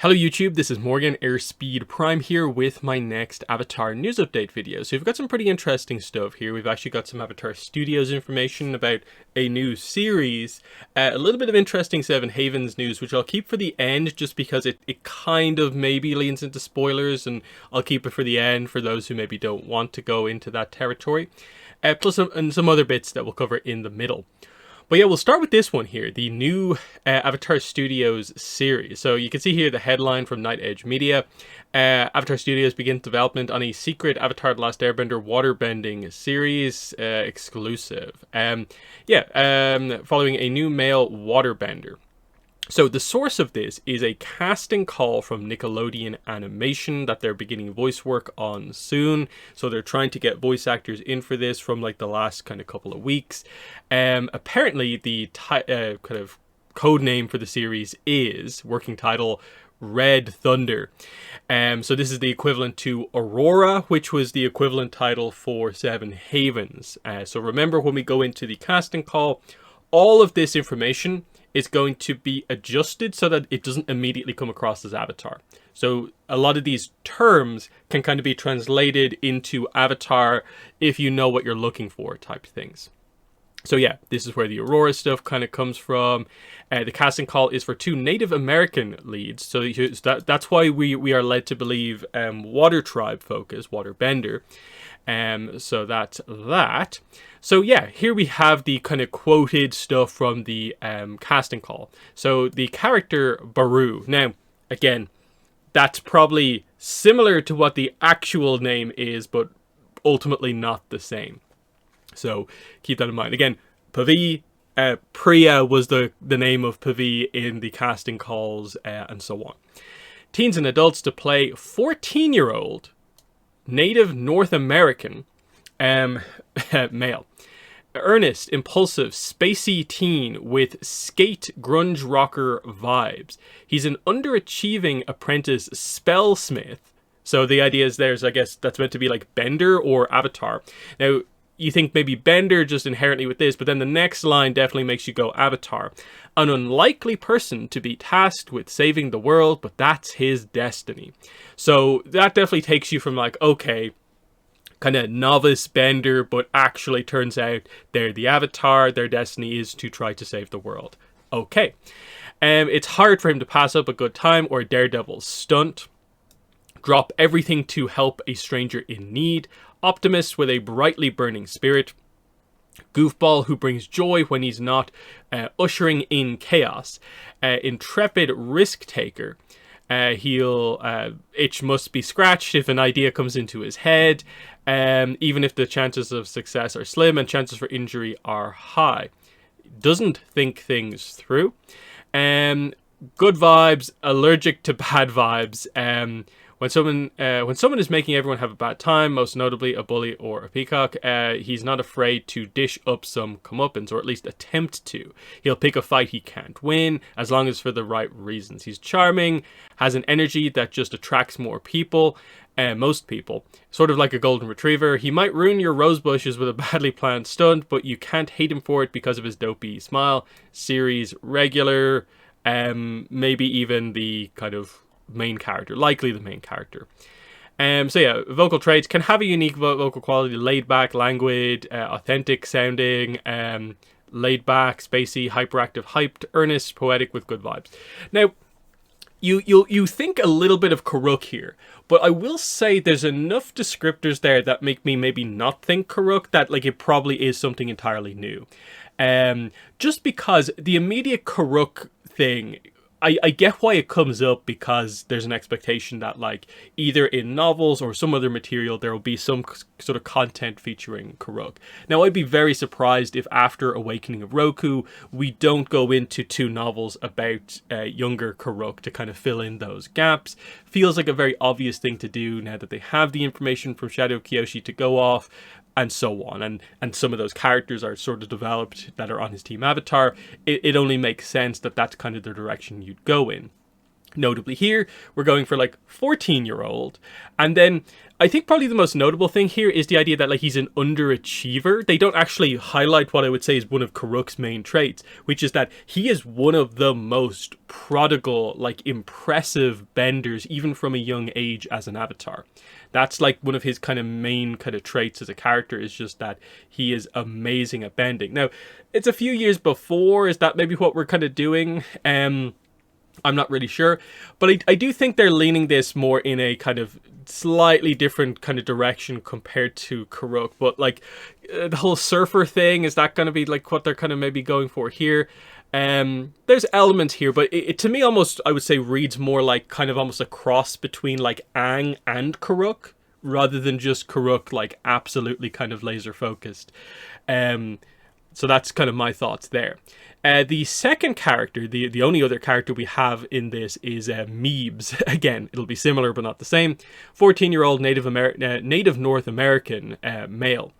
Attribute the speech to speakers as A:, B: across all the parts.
A: Hello YouTube, this is Morgan Airspeed Prime here with my next Avatar news update video. So we've got some pretty interesting stuff here. We've actually got some Avatar Studios information about a new series, a little bit of interesting Seven Havens news, which I'll keep for the end just because it kind of maybe leans into spoilers, and I'll keep it for the end for those who maybe don't want to go into that territory. Plus some other bits that we'll cover in the middle. But yeah, we'll start with this one here, the new Avatar Studios series. So you can see here the headline from Night Edge Media. Avatar Studios begins development on a secret Avatar The Last Airbender waterbending series exclusive. Following a new male waterbender. So the source of this is a casting call from Nickelodeon Animation that they're beginning voice work on soon. So they're trying to get voice actors in for this from like the last kind of couple of weeks. Apparently the kind of code name for the series is, working title, Red Thunder. So this is the equivalent to Aurora, which was the equivalent title for Seven Havens. So remember, when we go into the casting call, all of this information is going to be adjusted so that it doesn't immediately come across as Avatar. So a lot of these terms can kind of be translated into Avatar if you know what you're looking for type things. So yeah, this is where the Aurora stuff kind of comes from. The casting call is for 2 Native American leads. So that's why we are led to believe Water Tribe focus, Waterbender. So that's that. So yeah, here we have the kind of quoted stuff from the casting call. So the character Baru. Now, again, that's probably similar to what the actual name is, but ultimately not the same. So keep that in mind. Again, Pavi, Priya was the name of Pavi in the casting calls, and so on. Teens and adults to play 14-year-old Native North American male. Earnest, impulsive, spacey teen with skate grunge rocker vibes. He's an underachieving apprentice spellsmith. So the idea is I guess that's meant to be like Bender or Avatar. Now, you think maybe Bender just inherently with this, but then the next line definitely makes you go Avatar. An unlikely person to be tasked with saving the world, but that's his destiny. So that definitely takes you from like, okay, kind of novice Bender, but actually turns out they're the Avatar. Their destiny is to try to save the world. Okay. It's hard for him to pass up a good time or a daredevil stunt. Drop everything to help a stranger in need. Optimist with a brightly burning spirit. Goofball who brings joy when he's not, ushering in chaos. Intrepid risk taker. Itch must be scratched if an idea comes into his head, even if the chances of success are slim and chances for injury are high. Doesn't think things through. Good vibes, allergic to bad vibes. When someone is making everyone have a bad time, most notably a bully or a peacock, he's not afraid to dish up some comeuppance, or at least attempt to. He'll pick a fight he can't win, as long as for the right reasons. He's charming, has an energy that just attracts more people, most people. Sort of like a golden retriever. He might ruin your rose bushes with a badly planned stunt, but you can't hate him for it because of his dopey smile. Series regular, maybe even the kind of main character, likely the main character. Vocal traits can have a unique vocal quality: laid back, languid, authentic sounding, laid back, spacey, hyperactive, hyped, earnest, poetic with good vibes. Now, you think a little bit of Karuk here, but I will say there's enough descriptors there that make me maybe not think Karuk, that like it probably is something entirely new. Just because the immediate Karuk thing, I get why it comes up, because there's an expectation that like either in novels or some other material there will be some sort of content featuring Karuk. Now, I'd be very surprised if after Awakening of Roku we don't go into 2 novels about younger Karuk to kind of fill in those gaps. Feels like a very obvious thing to do now that they have the information from Shadow of Kyoshi to go off, and so on, and some of those characters are sort of developed that are on his team Avatar. It only makes sense that that's kind of the direction you'd go in. Notably here, we're going for like 14-year-old. And then I think probably the most notable thing here is the idea that like he's an underachiever. They don't actually highlight what I would say is one of Karuk's main traits, which is that he is one of the most prodigal, like impressive benders, even from a young age as an avatar. That's like one of his kind of main kind of traits as a character, is just that he is amazing at bending. Now, it's a few years before. Is that maybe what we're kind of doing? I'm not really sure, but I do think they're leaning this more in a kind of slightly different kind of direction compared to Karuk. But like the whole surfer thing, is that going to be like what they're kind of maybe going for here? There's elements here, but it to me almost, I would say, reads more like kind of almost a cross between like Aang and Karuk, rather than just Karuk like absolutely kind of laser focused. So that's kind of my thoughts there. The second character, the only other character we have in this is Meebs. Again, it'll be similar but not the same. 14-year-old Native North American male.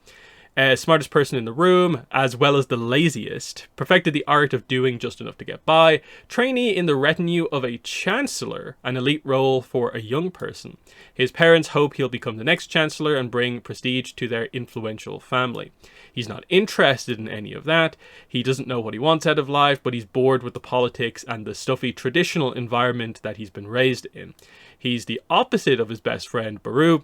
A: Smartest person in the room, as well as the laziest. Perfected the art of doing just enough to get by. Trainee in the retinue of a chancellor, an elite role for a young person. His parents hope he'll become the next chancellor and bring prestige to their influential family. He's not interested in any of that. He doesn't know what he wants out of life, but he's bored with the politics and the stuffy traditional environment that he's been raised in. He's the opposite of his best friend, Baru.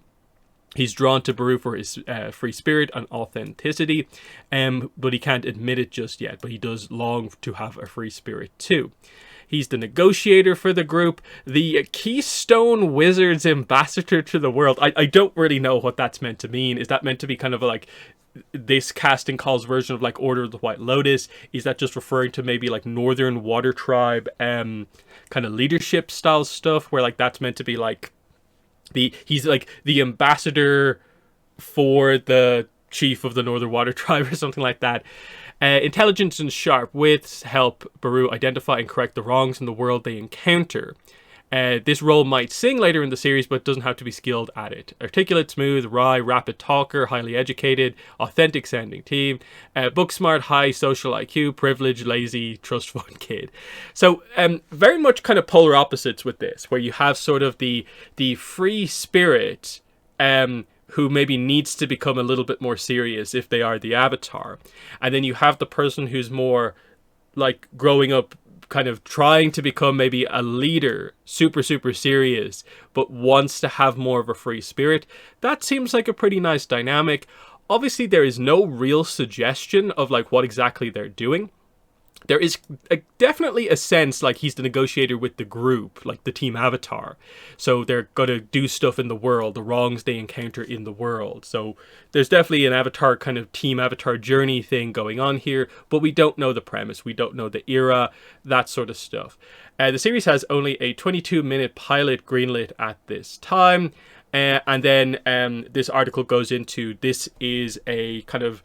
A: He's drawn to Baru for his free spirit and authenticity, but he can't admit it just yet, but he does long to have a free spirit too. He's the negotiator for the group, the Keystone Wizards ambassador to the world. I don't really know what that's meant to mean. Is that meant to be kind of like this casting call's version of like Order of the White Lotus? Is that just referring to maybe like Northern Water Tribe kind of leadership style stuff, where like that's meant to be like he's like the ambassador for the chief of the Northern Water Tribe or something like that? Intelligence and sharp wits help Baru identify and correct the wrongs in the world they encounter. This role might sing later in the series, but doesn't have to be skilled at it. Articulate, smooth, wry, rapid talker, highly educated, authentic sounding team, book smart, high social IQ, privileged, lazy, trust fund kid. So very much kind of polar opposites with this, where you have sort of the free spirit who maybe needs to become a little bit more serious if they are the avatar. And then you have the person who's more like growing up, kind of trying to become maybe a leader, super serious, but wants to have more of a free spirit. That seems like a pretty nice dynamic. Obviously, there is no real suggestion of like what exactly they're doing. There is definitely a sense like he's the negotiator with the group, like the team avatar. So they're going to do stuff in the world, the wrongs they encounter in the world. So there's definitely an avatar kind of team avatar journey thing going on here, but we don't know the premise. We don't know the era, that sort of stuff. The series has only a 22-minute pilot greenlit at this time. And then this article goes into, this is a kind of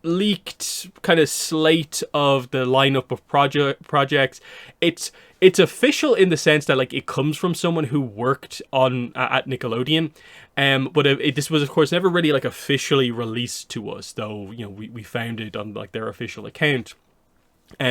A: leaked kind of slate of the lineup of projects. It's official in the sense that like it comes from someone who worked on at Nickelodeon, but this was of course never really like officially released to us, though you know we found it on like their official account.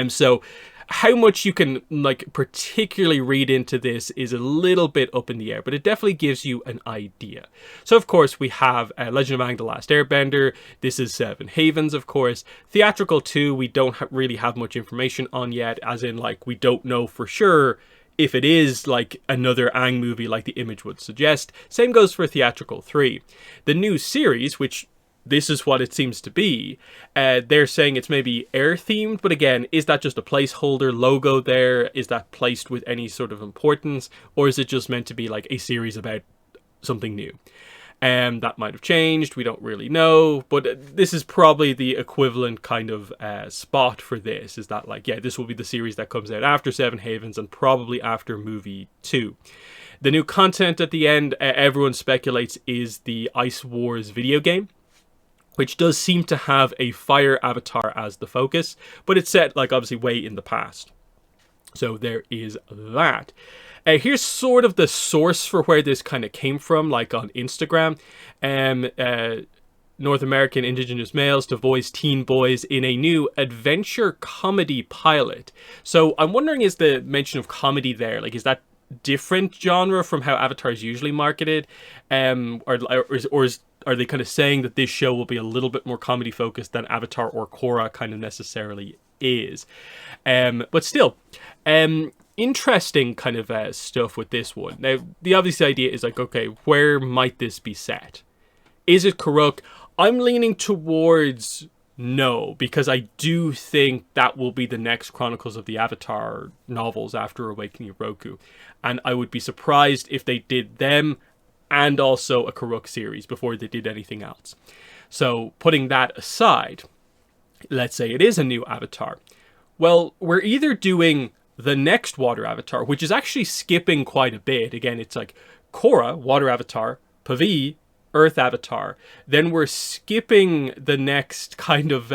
A: So how much you can like particularly read into this is a little bit up in the air, but it definitely gives you an idea. So of course we have Legend of Aang: The Last Airbender. This is Seven Havens, of course. Theatrical 2 we don't really have much information on yet, as in like we don't know for sure if it is like another Aang movie like the image would suggest. Same goes for Theatrical 3. The new series, which this is what it seems to be. They're saying it's maybe air themed, but again, is that just a placeholder logo there? Is that placed with any sort of importance? Or is it just meant to be like a series about something new? That might have changed, we don't really know, but this is probably the equivalent kind of spot for this, is that like, yeah, this will be the series that comes out after Seven Havens and probably after movie 2. The new content at the end, everyone speculates, is the Ice Wars video game, which does seem to have a fire avatar as the focus, but it's set like obviously way in the past. So there is that. Here's sort of the source for where this kind of came from, like on Instagram. North American Indigenous males to voice teen boys in a new adventure comedy pilot. So I'm wondering, is the mention of comedy there, like is that different genre from how Avatar is usually marketed, are they kind of saying that this show will be a little bit more comedy focused than Avatar or Korra kind of necessarily is? But still, interesting kind of stuff with this one. Now, the obvious idea is like, okay, where might this be set? Is it Karuk? I'm leaning towards no, because I do think that will be the next Chronicles of the Avatar novels after Awakening of Roku. And I would be surprised if they did them and also a Karuk series before they did anything else. So putting that aside, let's say it is a new Avatar. Well, we're either doing the next Water Avatar, which is actually skipping quite a bit. Again, it's like Korra, Water Avatar, Pavi, Earth Avatar. Then we're skipping the next kind of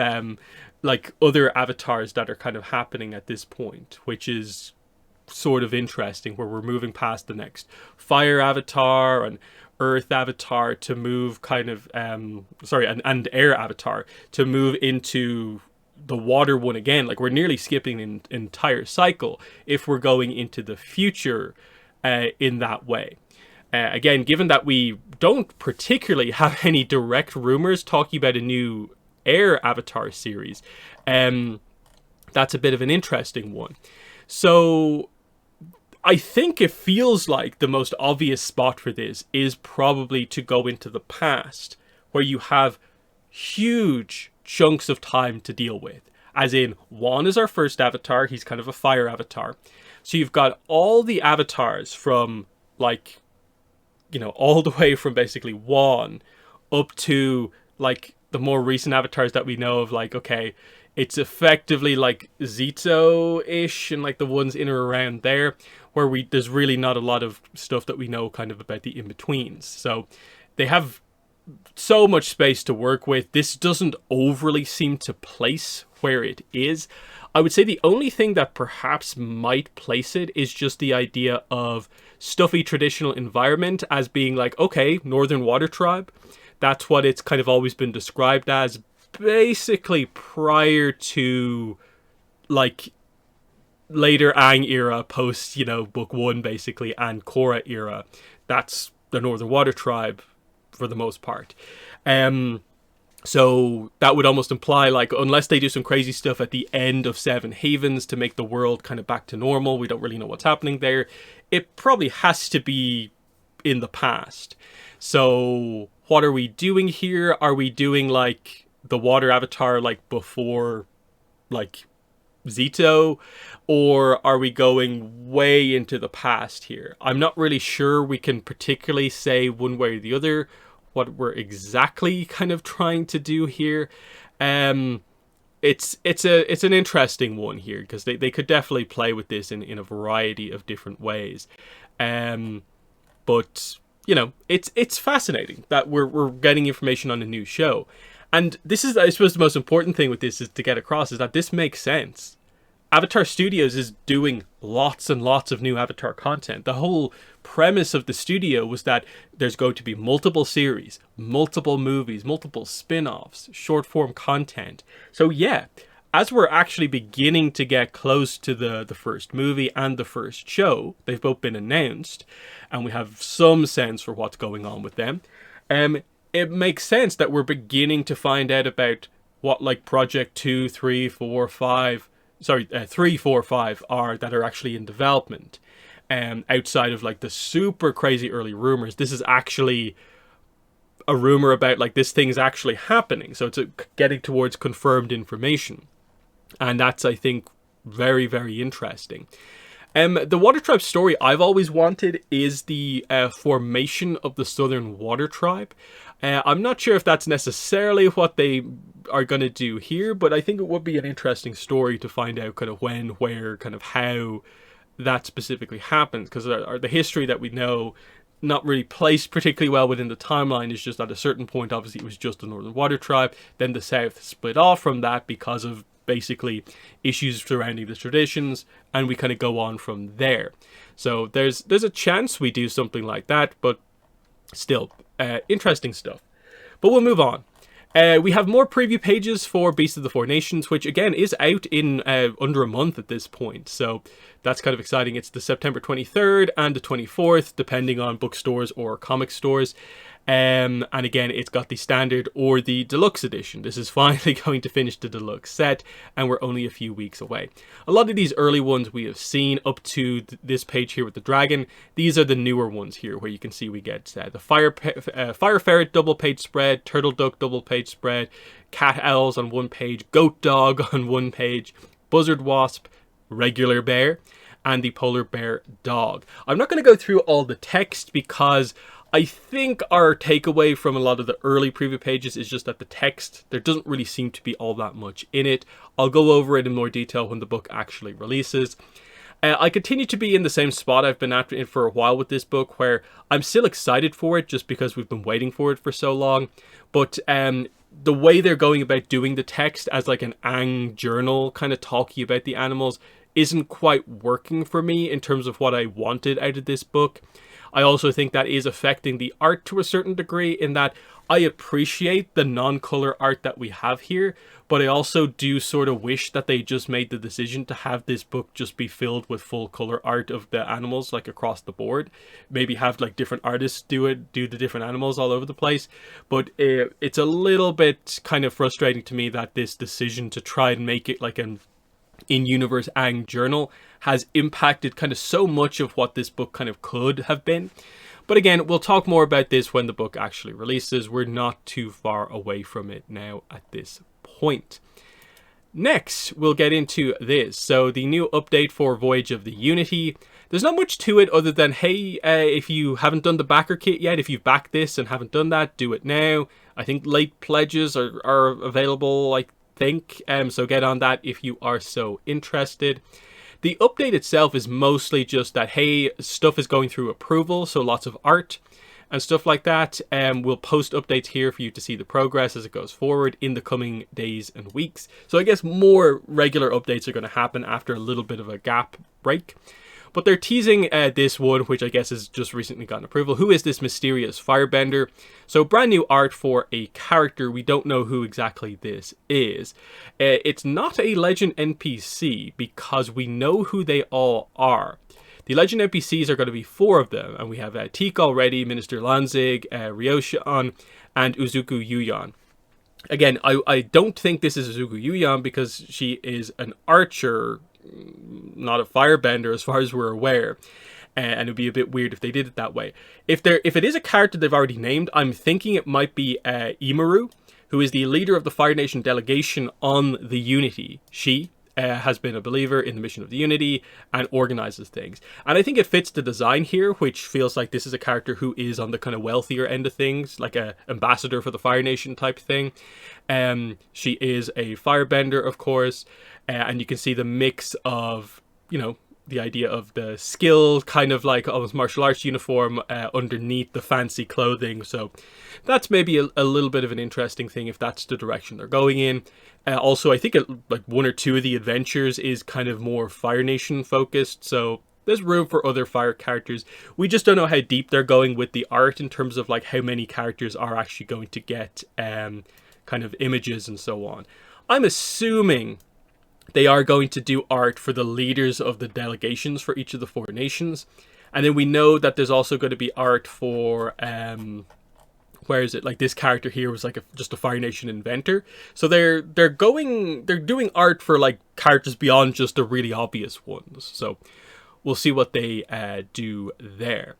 A: like other avatars that are kind of happening at this point, which is sort of interesting, where we're moving past the next Fire Avatar and Earth Avatar to move kind of and Air Avatar to move into the water one again. Like, we're nearly skipping an entire cycle if we're going into the future in that way. Again, given that we don't particularly have any direct rumors talking about a new Air Avatar series, that's a bit of an interesting one. So I think it feels like the most obvious spot for this is probably to go into the past, where you have huge chunks of time to deal with. As in, Wan is our first avatar. He's kind of a fire avatar. So you've got all the avatars from, like, you know, all the way from basically Wan up to, like, the more recent avatars that we know of. Like, okay, it's effectively like Zito-ish and like the ones in or around there, where there's really not a lot of stuff that we know kind of about the in-betweens. So they have so much space to work with. This doesn't overly seem to place where it is. I would say the only thing that perhaps might place it is just the idea of stuffy traditional environment as being like, okay, Northern Water Tribe. That's what it's kind of always been described as, basically prior to, like, later Aang era, post, you know, Book 1 basically, and Korra era. That's the Northern Water Tribe for the most part. So that would almost imply, like, unless they do some crazy stuff at the end of Seven Havens to make the world kind of back to normal, we don't really know what's happening there. It probably has to be in the past. So what are we doing here? Are we doing, like, the Water Avatar, like, before, like, Zito? Or are we going way into the past here? I'm not really sure we can particularly say one way or the other what we're exactly kind of trying to do here. It's an interesting one here, because they could definitely play with this in a variety of different ways. But you know, it's fascinating that we're getting information on a new show. And this is, I suppose, the most important thing with this is to get across is that this makes sense. Avatar Studios is doing lots and lots of new Avatar content. The whole premise of the studio was that there's going to be multiple series, multiple movies, multiple spin-offs, short-form content. So yeah, as we're actually beginning to get close to the first movie and the first show, they've both been announced, and we have some sense for what's going on with them. It makes sense that we're beginning to find out about what, like, Project 2, 3, 4, 5... 3, 4, 5 are that are actually in development. Outside of, like, the super crazy early rumors, this is actually a rumor about, like, this thing's actually happening. So it's getting towards confirmed information. And that's, I think, very, very interesting. The Water Tribe story I've always wanted is the formation of the Southern Water Tribe. I'm not sure if that's necessarily what they are going to do here, but I think it would be an interesting story to find out kind of when, where, kind of how that specifically happens, because the history that we know, not really placed particularly well within the timeline, is just at a certain point, obviously it was just the Northern Water Tribe, then the South split off from that because of basically issues surrounding the traditions, and we kind of go on from there. So there's a chance we do something like that, but still, interesting stuff. But we'll move on. We have more preview pages for Beast of the Four Nations, which again is out in under a month at this point. So that's kind of exciting. It's the September 23rd and the 24th, depending on bookstores or comic stores. And again, it's got the standard or the deluxe edition. This is finally going to finish the deluxe set, and we're only a few weeks away. A lot of these early ones we have seen up to this page here with the dragon. These are the newer ones here, where you can see we get the fire ferret double page spread, turtle duck double page spread, cat owls on one page, goat dog on one page, buzzard wasp, regular bear, and the polar bear dog. I'm not going to go through all the text because I think our takeaway from a lot of the early preview pages is just that the text, there doesn't really seem to be all that much in it. I'll go over it in more detail when the book actually releases. I continue to be in the same spot I've been at it for a while with this book, where I'm still excited for it just because we've been waiting for it for so long. But the way they're going about doing the text as like an Ang journal, kind of talking about the animals, isn't quite working for me in terms of what I wanted out of this book. I also think that is affecting the art to a certain degree, in that I appreciate the non-color art that we have here, but I also do sort of wish that they just made the decision to have this book just be filled with full color art of the animals, like across the board. Maybe have like different artists do the different animals all over the place. But it's a little bit kind of frustrating to me that this decision to try and make it like an in-universe Ang journal has impacted kind of so much of what this book kind of could have been. But again, we'll talk more about this when the book actually releases. We're not too far away from it now at this point. Next, we'll get into this. So the new update for Voyage of the Unity. There's not much to it other than, hey, if you haven't done the backer kit yet, if you've backed this and haven't done that, do it now. I think late pledges are available, I think, so get on that if you are so interested. The update itself is mostly just that, hey, stuff is going through approval, so lots of art and stuff like that. We'll post updates here for you to see the progress as it goes forward in the coming days and weeks. So I guess more regular updates are going to happen after a little bit of a gap break. But they're teasing this one, which I guess has just recently gotten approval. Who is this mysterious firebender? So brand new art for a character. We don't know who exactly this is. It's not a legend NPC because we know who they all are. The legend NPCs are going to be 4 of them. And we have Teak already, Minister Lanzig, Ryoshan, and Uzuku Yuyan. Again, I don't think this is Uzuku Yuyan because she is an archer, not a firebender as far as we're aware, and it'd be a bit weird if they did it that way. If it is a character they've already named, I'm thinking it might be Imaru, who is the leader of the Fire Nation delegation on the Unity. She has been a believer in the mission of the Unity and organizes things, and I think it fits the design here, which feels like this is a character who is on the kind of wealthier end of things, like a ambassador for the Fire Nation type thing. She is a firebender, of course. And you can see the mix of, you know, the idea of the skill, kind of like almost martial arts uniform underneath the fancy clothing. So that's maybe a little bit of an interesting thing if that's the direction they're going in. Also, I think like 1 or 2 of the adventures is kind of more Fire Nation focused. So there's room for other fire characters. We just don't know how deep they're going with the art in terms of like how many characters are actually going to get kind of images and so on. I'm assuming they are going to do art for the leaders of the delegations for each of the 4 nations. And then we know that there's also going to be art for, where is it? Like this character here was like just a Fire Nation inventor. So they're doing art for like characters beyond just the really obvious ones. So we'll see what they do there.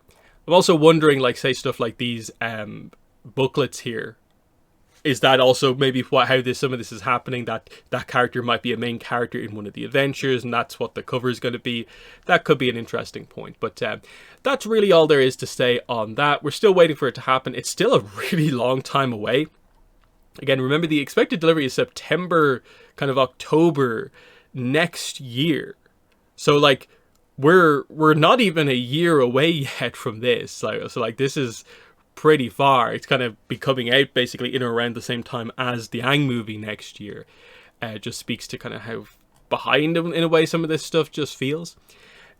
A: I'm also wondering, like, say stuff like these booklets here. Is that also maybe how some of this is happening, that character might be a main character in one of the adventures and that's what the cover is going to be? That could be an interesting point. But that's really all there is to say on that. We're still waiting for it to happen. It's still a really long time away. Again, remember the expected delivery is September, kind of October next year. So like we're not even a year away yet from this. So like this is pretty far. It's kind of be coming out basically in or around the same time as the Aang movie next year. Just speaks to kind of how behind in a way some of this stuff just feels.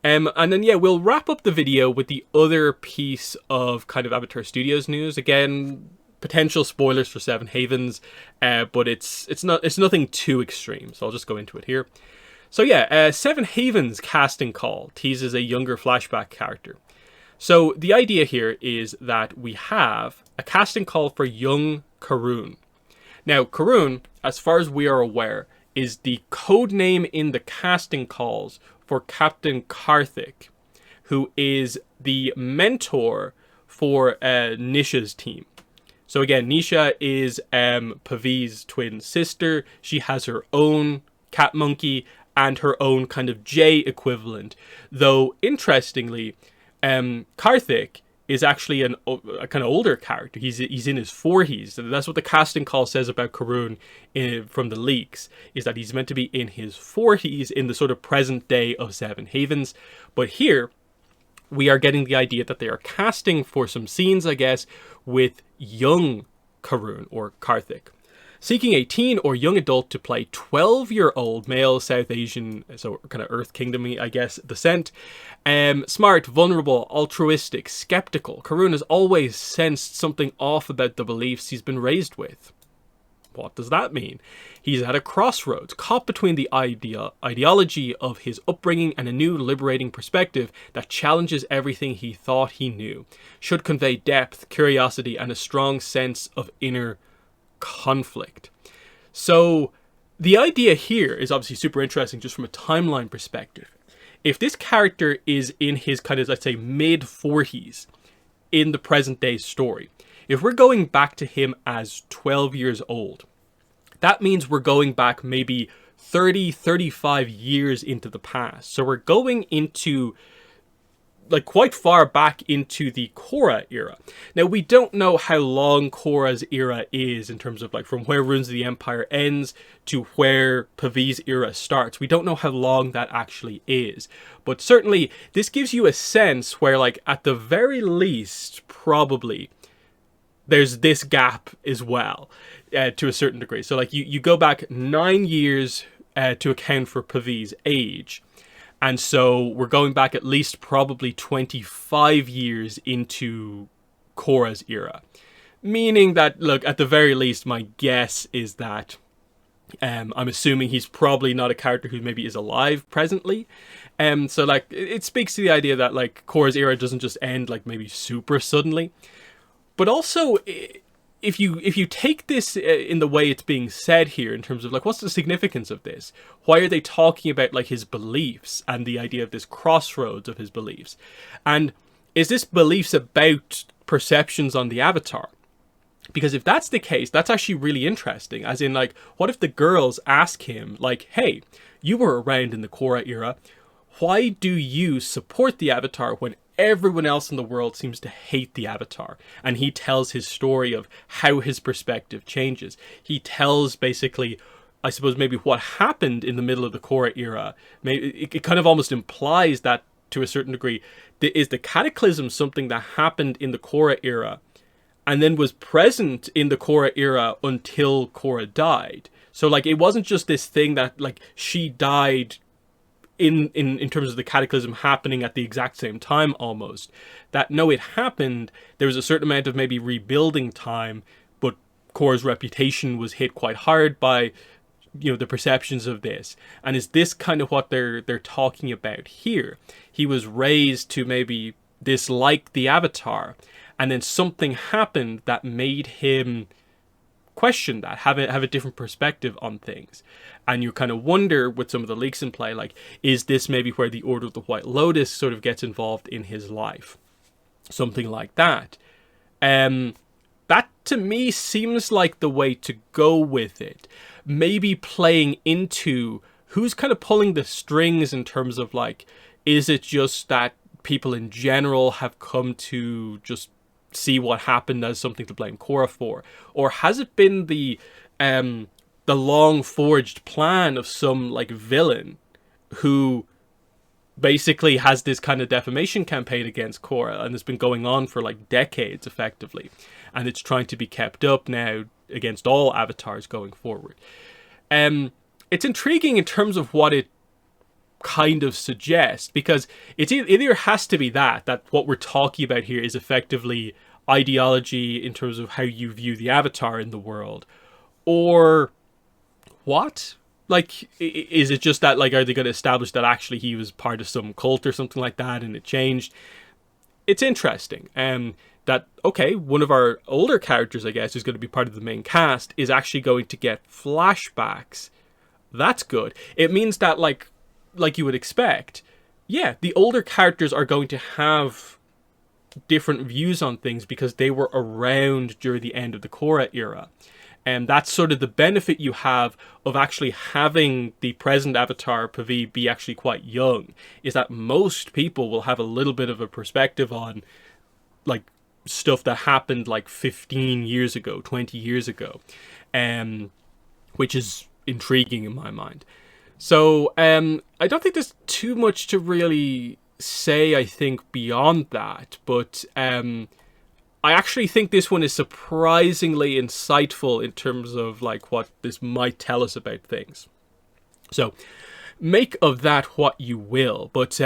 A: And then yeah, we'll wrap up the video with the other piece of kind of Avatar Studios news. Again, potential spoilers for Seven Havens, but it's nothing too extreme, so I'll just go into it here. So yeah, Seven Havens casting call teases a younger flashback character. So the idea here is that we have a casting call for young Karun. Now, Karun, as far as we are aware, is the code name in the casting calls for Captain Karthik, who is the mentor for Nisha's team. So again, Nisha is Pavi's twin sister. She has her own cat monkey and her own kind of J equivalent. Though, interestingly, Karthik is actually a kind of older character. He's in his 40s. That's what the casting call says about Karun from the leaks, is that he's meant to be in his 40s in the sort of present day of Seven Havens. But here, we are getting the idea that they are casting for some scenes, I guess, with young Karun or Karthik. Seeking a teen or young adult to play 12-year-old male South Asian, so kind of Earth Kingdom-y, I guess, descent. Smart, vulnerable, altruistic, skeptical. Karun has always sensed something off about the beliefs he's been raised with. What does that mean? He's at a crossroads, caught between the ideology of his upbringing and a new liberating perspective that challenges everything he thought he knew. Should convey depth, curiosity, and a strong sense of inner conflict. So the idea here is obviously super interesting just from a timeline perspective. If this character is in his kind of, let's say, mid-40s in the present day story, if we're going back to him as 12 years old, that means we're going back maybe 30, 35 years into the past. So we're going into like quite far back into the Korra era. Now, we don't know how long Korra's era is in terms of like from where Runes of the Empire ends to where Pavi's era starts. We don't know how long that actually is. But certainly this gives you a sense where, like, at the very least, probably there's this gap as well, to a certain degree. So like you go back 9 years to account for Pavi's age. And so we're going back at least probably 25 years into Korra's era. Meaning that, look, at the very least, my guess is that I'm assuming he's probably not a character who maybe is alive presently. So like it speaks to the idea that like Korra's era doesn't just end like maybe super suddenly. But also, if you take this in the way it's being said here, in terms of like, what's the significance of this? Why are they talking about like his beliefs and the idea of this crossroads of his beliefs? And is this beliefs about perceptions on the Avatar? Because if that's the case, that's actually really interesting. As in, like, what if the girls ask him, like, hey, you were around in the Korra era. Why do you support the Avatar when everyone else in the world seems to hate the Avatar? And he tells his story of how his perspective changes. He tells basically, I suppose, maybe what happened in the middle of the Korra era. Maybe it kind of almost implies that, to a certain degree, is the cataclysm something that happened in the Korra era and then was present in the Korra era until Korra died. So like, it wasn't just this thing that like she died in terms of the cataclysm happening at the exact same time almost. That no, it happened, there was a certain amount of maybe rebuilding time, but Korra's reputation was hit quite hard by, you know, the perceptions of this. And is this kind of what they're talking about here? He was raised to maybe dislike the Avatar, and then something happened that made him question that, have a different perspective on things. And you kind of wonder, with some of the leaks in play, like, is this maybe where the Order of the White Lotus sort of gets involved in his life? Something like that. That to me seems like the way to go with it. Maybe playing into who's kind of pulling the strings in terms of like, is it just that people in general have come to just see what happened as something to blame Korra for? Or has it been the long forged plan of some like villain who basically has this kind of defamation campaign against Korra, and it's been going on for like decades effectively, and it's trying to be kept up now against all avatars going forward. It's intriguing in terms of what it kind of suggests, because it either has to be that what we're talking about here is effectively ideology in terms of how you view the Avatar in the world? Or what? Like, is it just that, like, are they going to establish that actually he was part of some cult or something like that and it changed? It's interesting. That, okay, one of our older characters, I guess, who's going to be part of the main cast, is actually going to get flashbacks. That's good. It means that, like you would expect, yeah, the older characters are going to have different views on things because they were around during the end of the Korra era. And that's sort of the benefit you have of actually having the present Avatar Pavi be actually quite young, is that most people will have a little bit of a perspective on, like, stuff that happened like 15 years ago, 20 years ago, which is intriguing in my mind. So I don't think there's too much to really say, I think, beyond that, but I actually think this one is surprisingly insightful in terms of like what this might tell us about things. So make of that what you will, but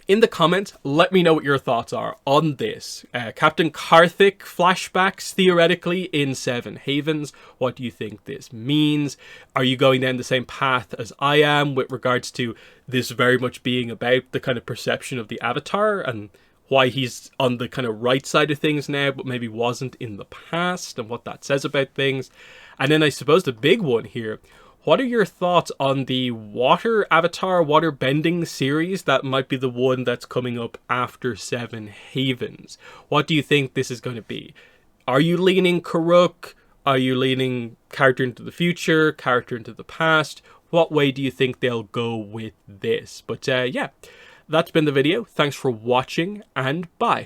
A: in the comments, let me know what your thoughts are on this. Captain Karthik flashbacks, theoretically, in Seven Havens. What do you think this means? Are you going down the same path as I am with regards to this very much being about the kind of perception of the Avatar and why he's on the kind of right side of things now, but maybe wasn't in the past, and what that says about things? And then I suppose the big one here, what are your thoughts on the water Avatar, water bending series that might be the one that's coming up after Seven Havens? What do you think this is going to be? Are you leaning Karuk? Are you leaning character into the future, character into the past? What way do you think they'll go with this? But yeah, that's been the video. Thanks for watching, and bye.